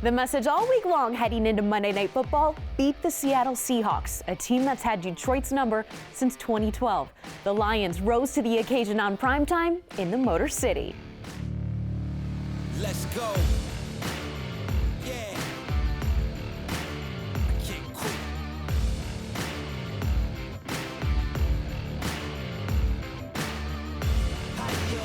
The message all week long heading into Monday Night Football: beat the Seattle Seahawks, a team that's had Detroit's number since 2012. The Lions rose to the occasion on primetime in the Motor City. Let's go. Yeah. I can't quit. Hiya. Hiya.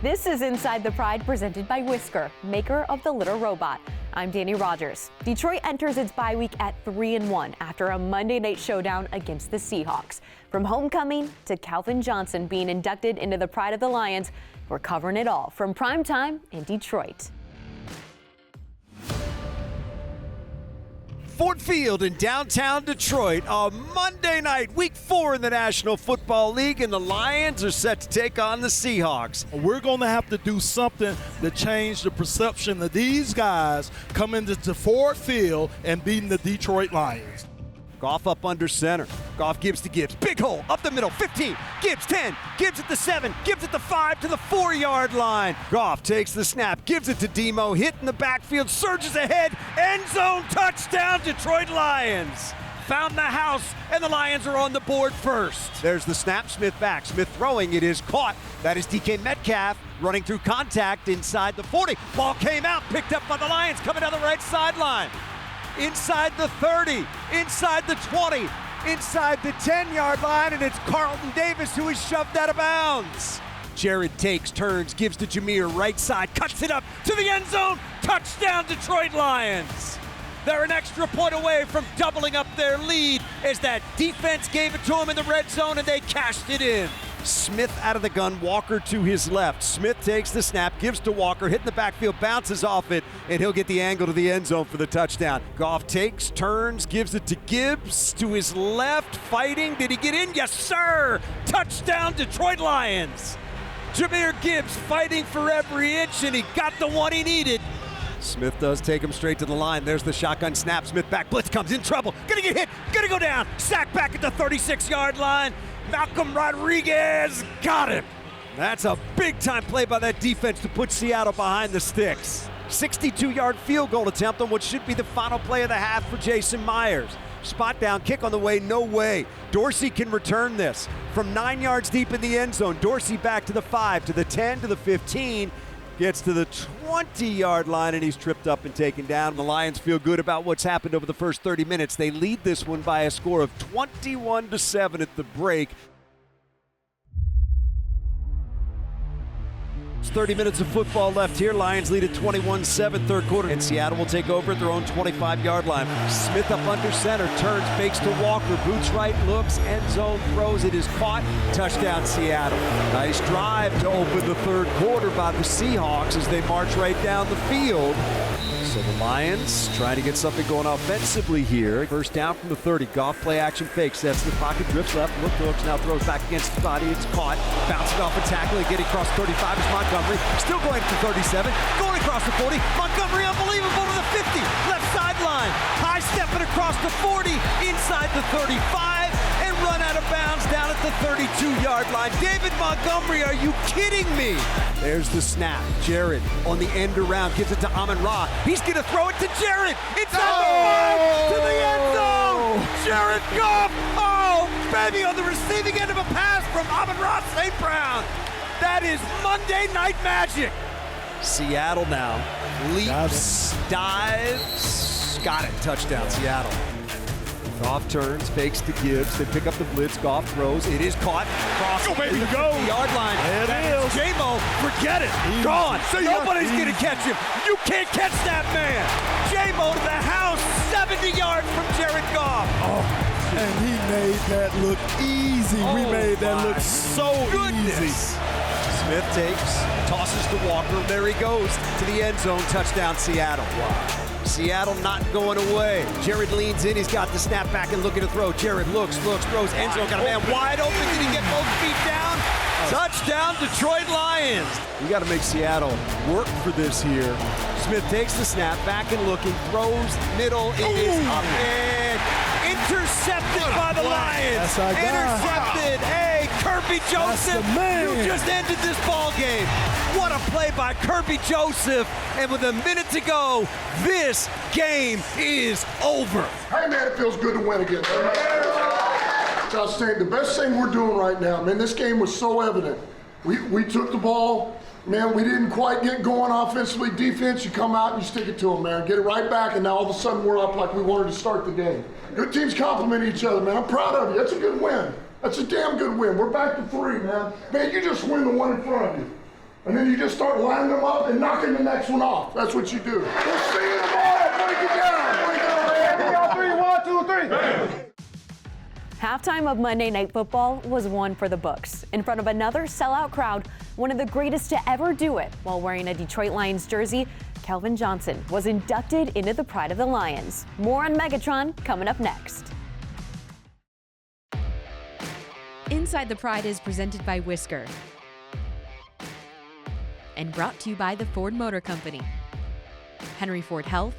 This is Inside the Pride, presented by Whisker, maker of the Little Robot. I'm Dannie Rogers. Detroit enters its bye week at 3-1 after a Monday night showdown against the Seahawks. From homecoming to Calvin Johnson being inducted into the Pride of the Lions, we're covering it all from primetime in Detroit. Ford Field in downtown Detroit on Monday night, week 4 in the National Football League, and the Lions are set to take on the Seahawks. We're going to have to do something to change the perception of these guys coming to Ford Field and beating the Detroit Lions. Goff up under center. Goff gives to Gibbs. Big hole up the middle. 15. Gibbs 10. Gibbs at the 7. Gibbs at the 5 to the 4-yard line. Goff takes the snap. Gives it to Demo. Hit in the backfield. Surges ahead. End zone touchdown. Detroit Lions. Found the house, and the Lions are on the board first. There's the snap. Smith back. Smith throwing. It is caught. That is DK Metcalf running through contact inside the 40. Ball came out. Picked up by the Lions coming down the right sideline. Inside the 30, inside the 20, inside the 10-yard line, and it's Carlton Davis who is shoved out of bounds. Jared takes, turns, gives to Jameer, right side, cuts it up to the end zone. Touchdown, Detroit Lions. They're an extra point away from doubling up their lead as that defense gave it to them in the red zone and they cashed it in. Smith out of the gun, Walker to his left. Smith takes the snap, gives to Walker, hitting the backfield, bounces off it, and he'll get the angle to the end zone for the touchdown. Goff takes, turns, gives it to Gibbs to his left, fighting. Did he get in? Yes, sir! Touchdown, Detroit Lions. Jahmyr Gibbs fighting for every inch, and he got the one he needed. Smith does take him straight to the line. There's the shotgun snap. Smith back, blitz comes, in trouble. Gonna get hit, gonna go down. Sack back at the 36-yard line. Malcolm Rodriguez got him. That's a big-time play by that defense to put Seattle behind the sticks. 62-yard field goal attempt on what should be the final play of the half for Jason Myers. Spot down, kick on the way, no way. Dorsey can return this. From 9 yards deep in the end zone, Dorsey back to the 5, to the 10, to the 15. Gets to the 20-yard line, and he's tripped up and taken down. The Lions feel good about what's happened over the first 30 minutes. They lead this one by a score of 21-7 at the break. It's 30 minutes of football left here. Lions lead at 21-7, third quarter. And Seattle will take over at their own 25-yard line. Smith up under center, turns, fakes to Walker, boots right, looks, end zone, throws. It is caught. Touchdown, Seattle. Nice drive to open the third quarter by the Seahawks as they march right down the field. So the Lions trying to get something going offensively here. First down from the 30. Goff play action fake. Sets the pocket, drifts left, looks, now throws back against the body. It's caught. Bouncing off a tackle and getting across 35 is Montgomery. Still going to 37. Going across the 40. Montgomery unbelievable to the 50. Left sideline. High stepping across the 40. Inside the 35. And run out of bounds down at the 32-yard line. David Montgomery, are you kidding me? There's the snap. Jared on the end around. Gives it to Amon-Ra. He's going to throw it to Jared. Inside the 5 to the end zone. Jared Goff. Oh, baby, on the receiving end of a pass from Amon-Ra St. Brown. That is Monday Night Magic. Seattle now leaps, dives. Got it. Touchdown, Seattle. Goff turns, fakes to Gibbs. They pick up the blitz. Goff throws. It is caught. Cross the 50-yard line. There it is. J-Mo, forget it. Gone. Nobody's going to catch him. You can't catch that man. J-Mo to the house. 70 yards from Jared Goff. Oh, and he made that look easy. We made that look so easy. Smith takes, tosses to Walker. There he goes to the end zone. Touchdown, Seattle. Wow. Seattle not going away. Jared leans in. He's got the snap back and looking to throw. Jared looks, throws. End zone got a man wide open. Did he get both feet down? Touchdown, Detroit Lions. We got to make Seattle work for this here. Smith takes the snap, back and looking, throws, middle, it is up and intercepted by the Lions. That's our guy. Intercepted. Hey, Kirby Joseph, man. you just ended this ball game. What a play by Kirby Joseph. And with a minute to go, this game is over. Hey, man, it feels good to win again. It's outstanding. The best thing we're doing right now, man, this game was so evident. We took the ball. Man, we didn't quite get going offensively. Defense, you come out and you stick it to them, man. Get it right back, and now all of a sudden we're up like we wanted to start the game. Good teams complement each other, man. I'm proud of you. That's a good win. That's a damn good win. We're back to 3, man. Man, you just win the one in front of you. And then you just start lining them up and knocking the next one off. That's what you do. We'll see you tomorrow. Break it down. Break it down. 3, 1, 2, 3. Halftime of Monday Night Football was one for the books. In front of another sellout crowd, one of the greatest to ever do it, while wearing a Detroit Lions jersey, Calvin Johnson was inducted into the Pride of the Lions. More on Megatron coming up next. Inside the Pride is presented by Whisker and brought to you by the Ford Motor Company, Henry Ford Health,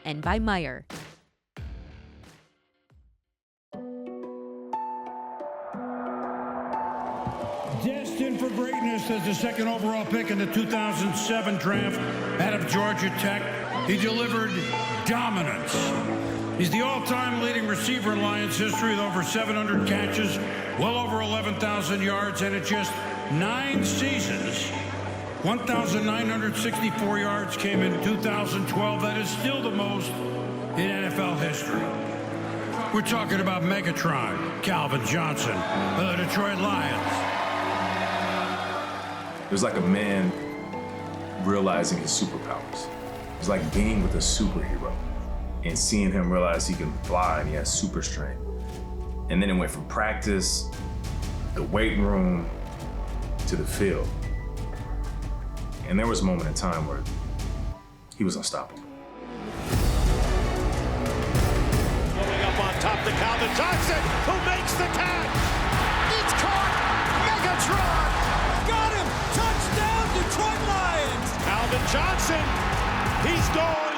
and by Meyer. Destined for greatness as the second overall pick in the 2007 draft out of Georgia Tech, he delivered dominance. He's the all-time leading receiver in Lions history with over 700 catches, well over 11,000 yards, and in just 9 seasons, 1,964 yards came in 2012. That is still the most in NFL history. We're talking about Megatron, Calvin Johnson, of the Detroit Lions. It was like a man realizing his superpowers. It was like being with a superhero and seeing him realize he can fly and he has super strength. And then it went from practice, the weight room, to the field. And there was a moment in time where he was unstoppable. Going up on top to Calvin Johnson, who makes the catch. It's caught. Megatron. Got him! Touchdown, Detroit Lions! Calvin Johnson, he's gone.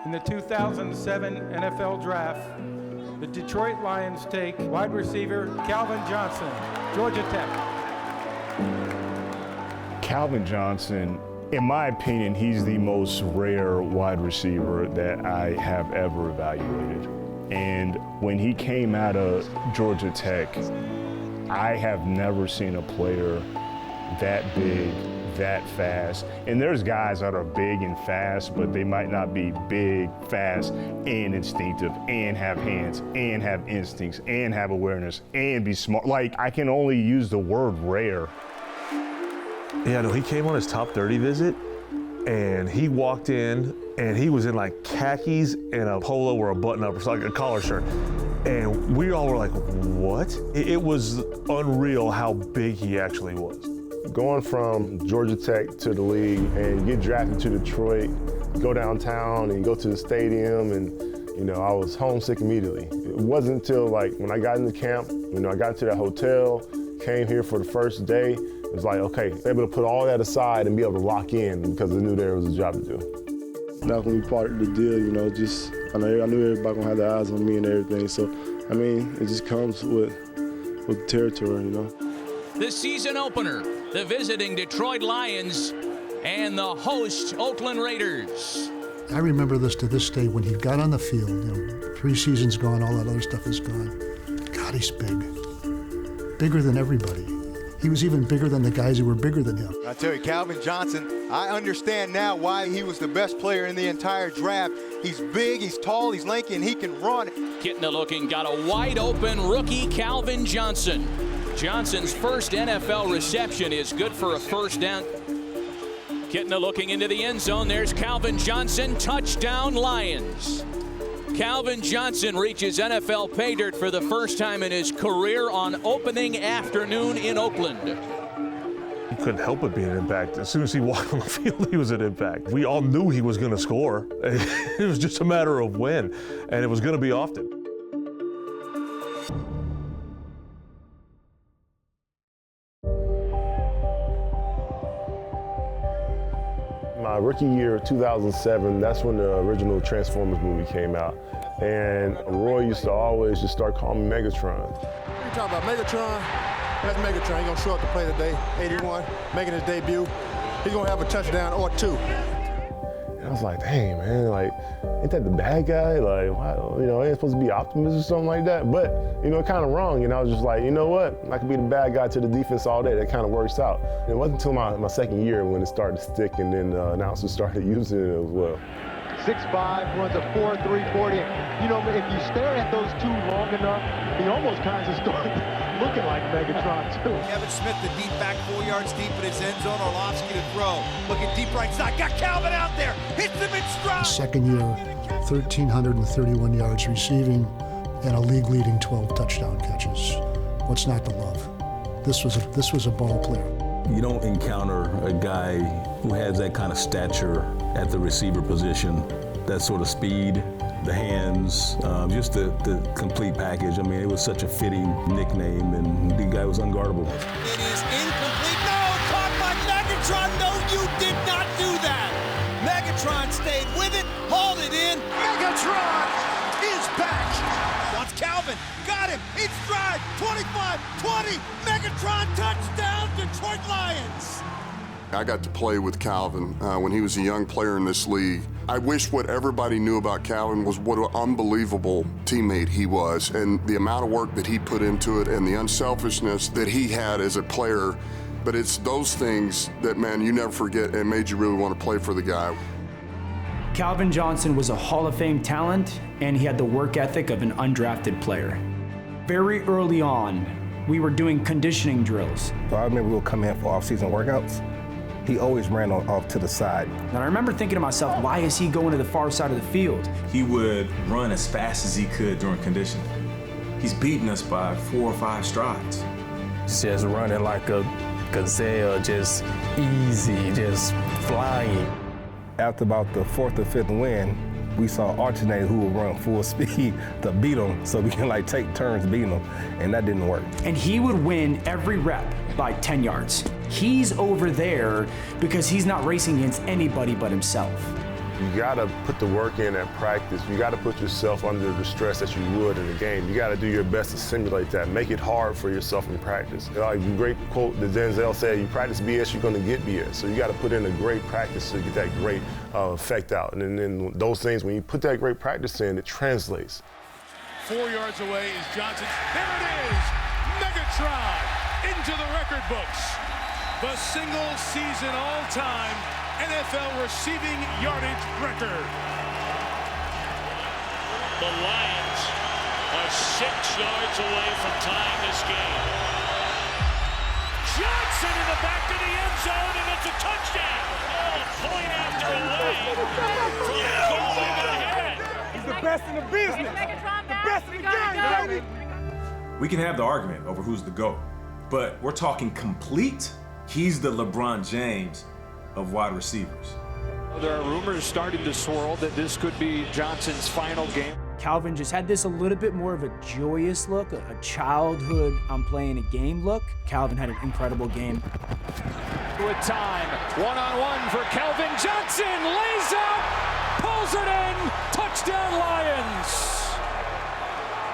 In the 2007 NFL Draft, the Detroit Lions take wide receiver Calvin Johnson, Georgia Tech. Calvin Johnson, in my opinion, he's the most rare wide receiver that I have ever evaluated. And when he came out of Georgia Tech, I have never seen a player that big, that fast. And there's guys that are big and fast, but they might not be big, fast, and instinctive, and have hands, and have instincts, and have awareness, and be smart. Like, I can only use the word rare. Yeah, no, he came on his top 30 visit, and he walked in, and he was in like khakis and a polo or a button-up or something, like a collar shirt. And we all were like, what? It was unreal how big he actually was. Going from Georgia Tech to the league and get drafted to Detroit, go downtown and go to the stadium, and I was homesick immediately. It wasn't until like when I got into camp, I got to that hotel, came here for the first day, it was like, okay, able to put all that aside and be able to lock in because I knew there was a job to do. Not gonna be part of the deal, I knew everybody gonna have their eyes on me and everything, so it just comes with the territory, The season opener, the visiting Detroit Lions and the host Oakland Raiders. I remember this to this day when he got on the field, 3 seasons gone, all that other stuff is gone. God, he's big. Bigger than everybody. He was even bigger than the guys who were bigger than him. I tell you, Calvin Johnson, I understand now why he was the best player in the entire draft. He's big, he's tall, he's lanky, and he can run. Kitna looking, got a wide open rookie Calvin Johnson. Johnson's first NFL reception is good for a first down. Kitna looking into the end zone. There's Calvin Johnson, touchdown Lions. Calvin Johnson reaches NFL pay dirt for the first time in his career on opening afternoon in Oakland. He couldn't help but be an impact. As soon as he walked on the field, he was an impact. We all knew he was going to score. It was just a matter of when, and it was going to be often. rookie year of 2007, that's when the original Transformers movie came out. And Roy used to always just start calling me Megatron. What are you talking about, Megatron? That's Megatron. He's gonna show up to play today, 81, making his debut. He's gonna have a touchdown or two. And I was like, dang, man, like, ain't that the bad guy? Like, why, you know, ain't supposed to be Optimus or something like that? But, you know, kind of wrong. And I was just like, you know what? I could be the bad guy to the defense all day. That kind of works out. And it wasn't until my second year when it started to stick, and then announcers started using it as well. 6'5", runs a 4.3 40. You know, if you stare at those two long enough, he almost kind of starts looking like Megatron too. Kevin Smith, the deep back, 4 yards deep in his end zone. Orlovsky to throw. Looking deep right side. Got Calvin out there. Hits him in stride. Second year, 1,331 yards receiving and a league-leading 12 touchdown catches. What's not to love? This was a ball player. You don't encounter a guy who has that kind of stature at the receiver position, that sort of speed, the hands, just the complete package. I mean, it was such a fitting nickname, and the guy was unguardable. It is incomplete. No, caught by Megatron. No, you did not do that. Megatron stayed with it, hauled it in. Megatron is back. Wants Calvin. Got him. In stride. 25, 20. Megatron touchdown, Detroit Lions. I got to play with Calvin when he was a young player in this league. I wish what everybody knew about Calvin was what an unbelievable teammate he was, and the amount of work that he put into it and the unselfishness that he had as a player. But it's those things that, man, you never forget and made you really want to play for the guy. Calvin Johnson was a Hall of Fame talent, and he had the work ethic of an undrafted player. Very early on, we were doing conditioning drills. So I remember we would come in for off-season workouts. He always ran off to the side. And I remember thinking to myself, why is he going to the far side of the field? He would run as fast as he could during conditioning. He's beating us by 4 or 5 strides. Just running like a gazelle, just easy, just flying. After about the 4th or 5th win, we saw alternators who would run full speed to beat him, so we can like take turns beating him, and that didn't work. And he would win every rep by 10 yards. He's over there because he's not racing against anybody but himself. You gotta put the work in at practice. You gotta put yourself under the stress that you would in the game. You gotta do your best to simulate that. Make it hard for yourself in practice. Like the great quote that Denzel said, you practice BS, you're gonna get BS. So you gotta put in a great practice to get that great effect out. And then those things, when you put that great practice in, it translates. 4 yards away is Johnson. There it is! Megatron into the record books. The single season all-time NFL receiving yardage record. The Lions are 6 yards away from tying this game. Johnson in the back of the end zone, and it's a touchdown. Oh, point after away from going ahead. He's the best in the business. The best in the game, baby. We can have the argument over who's the GOAT, but we're talking complete. He's the LeBron James of wide receivers. There are rumors starting to swirl that this could be Johnson's final game. Calvin just had this a little bit more of a joyous look, a childhood, I'm playing a game look. Calvin had an incredible game. With time, one-on-one for Calvin Johnson, lays out, pulls it in, touchdown Lions.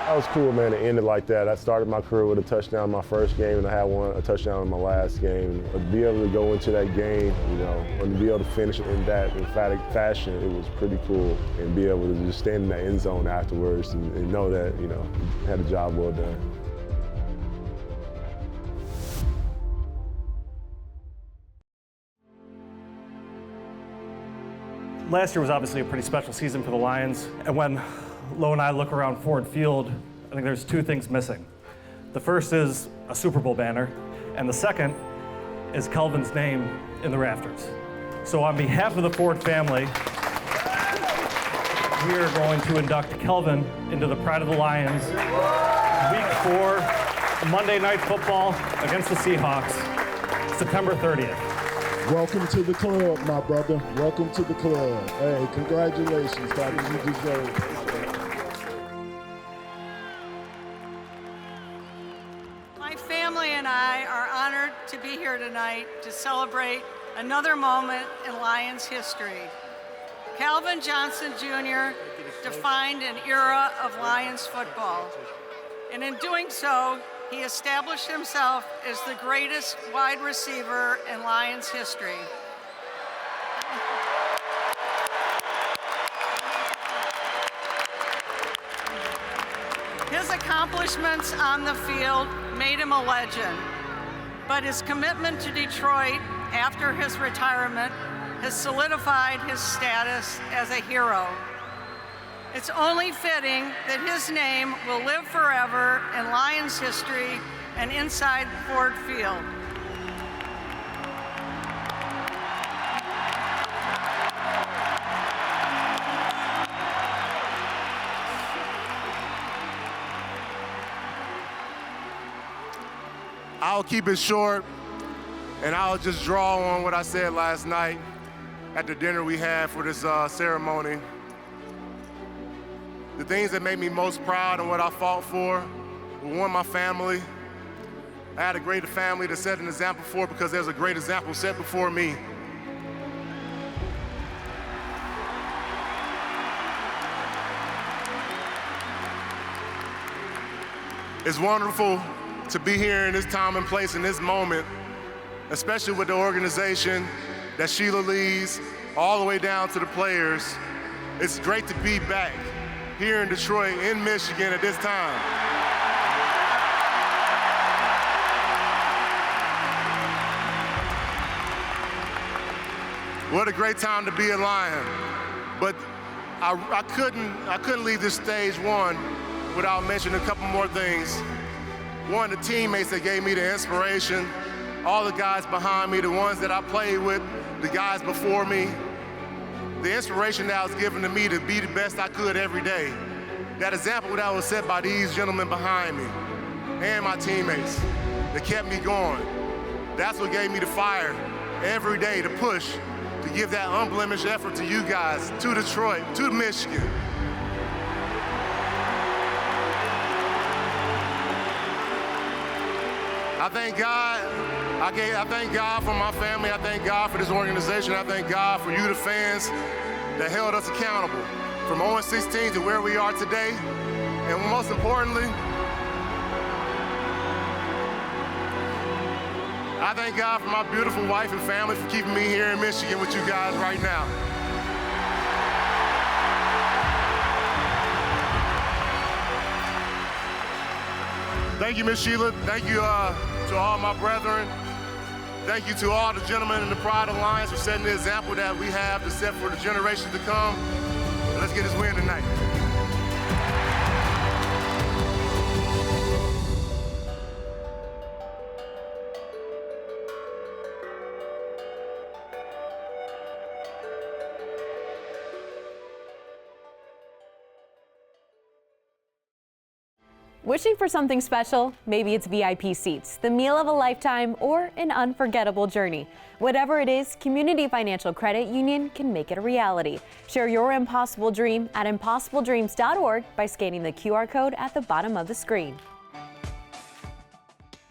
That was cool, man, to end it like that. I started my career with a touchdown in my first game, and I had a touchdown in my last game. To be able to go into that game, you know, and to be able to finish it in that emphatic fashion, it was pretty cool. And be able to just stand in that end zone afterwards and know that, you know, had a job well done. Last year was obviously a pretty special season for the Lions, and when Lo and I look around Ford Field, I think there's 2 things missing. The first is a Super Bowl banner, and the second is Calvin's name in the rafters. So on behalf of the Ford family, we are going to induct Calvin into the Pride of the Lions, Week 4, Monday Night Football against the Seahawks, September 30th. Welcome to the club, my brother. Welcome to the club. Hey, congratulations, Bobby. You deserve it. My family and I are honored to be here tonight to celebrate Another moment in Lions history. Calvin Johnson Jr. defined an era of Lions football. And in doing so, he established himself as the greatest wide receiver in Lions history. His accomplishments on the field made him a legend, but his commitment to Detroit after his retirement has solidified his status as a hero. It's only fitting that his name will live forever in Lions history and inside Ford Field. I'll keep it short, and I'll just draw on what I said last night at the dinner we had for this ceremony. The things that made me most proud and what I fought for were, one, my family. I had a great family to set an example for because there's a great example set before me. It's wonderful to be here in this time and place, in this moment, especially with the organization that Sheila leads, all the way down to the players. It's great to be back here in Detroit, in Michigan at this time. What a great time to be a Lion. But I couldn't leave this stage one without mentioning a couple more things. One, the teammates that gave me the inspiration, all the guys behind me, the ones that I played with, the guys before me, the inspiration that was given to me to be the best I could every day. That example that was set by these gentlemen behind me and my teammates that kept me going. That's what gave me the fire every day to push, to give that unblemished effort to you guys, to Detroit, to Michigan. I thank God. I thank God for my family. I thank God for this organization. I thank God for you, the fans, that held us accountable from 0-16 to where we are today. And most importantly, I thank God for my beautiful wife and family for keeping me here in Michigan with you guys right now. Thank you, Ms. Sheila. Thank you to all my brethren. Thank you to all the gentlemen in the Pride Alliance for setting the example that we have to set for the generations to come. Let's get this win tonight. Wishing for something special? Maybe it's VIP seats, the meal of a lifetime, or an unforgettable journey. Whatever it is, Community Financial Credit Union can make it a reality. Share your impossible dream at impossibledreams.org by scanning the QR code at the bottom of the screen.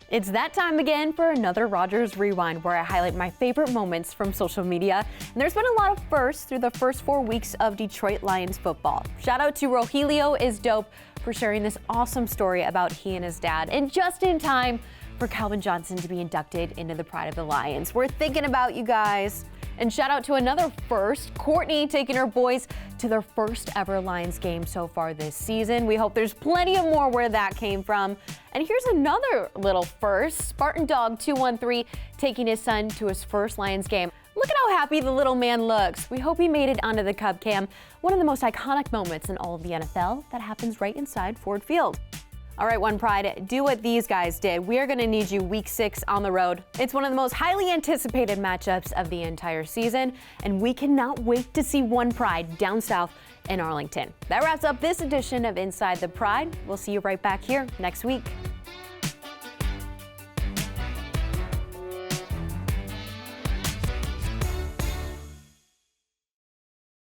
It's that time again for another Rogers Rewind, where I highlight my favorite moments from social media. And there's been a lot of firsts through the first 4 weeks of Detroit Lions football. Shout out to Rogelio is Dope for sharing this awesome story about he and his dad, and just in time for Calvin Johnson to be inducted into the Pride of the Lions. We're thinking about you guys. And shout out to another first, Courtney taking her boys to their first ever Lions game so far this season. We hope there's plenty of more where that came from. And here's another little first, Spartan Dog 213 taking his son to his first Lions game. Look at how happy the little man looks. We hope he made it onto the Cub Cam, one of the most iconic moments in all of the NFL that happens right inside Ford Field. All right, One Pride, do what these guys did. We are going to need you week 6 on the road. It's one of the most highly anticipated matchups of the entire season, and we cannot wait to see One Pride down south in Arlington. That wraps up this edition of Inside the Pride. We'll see you right back here next week.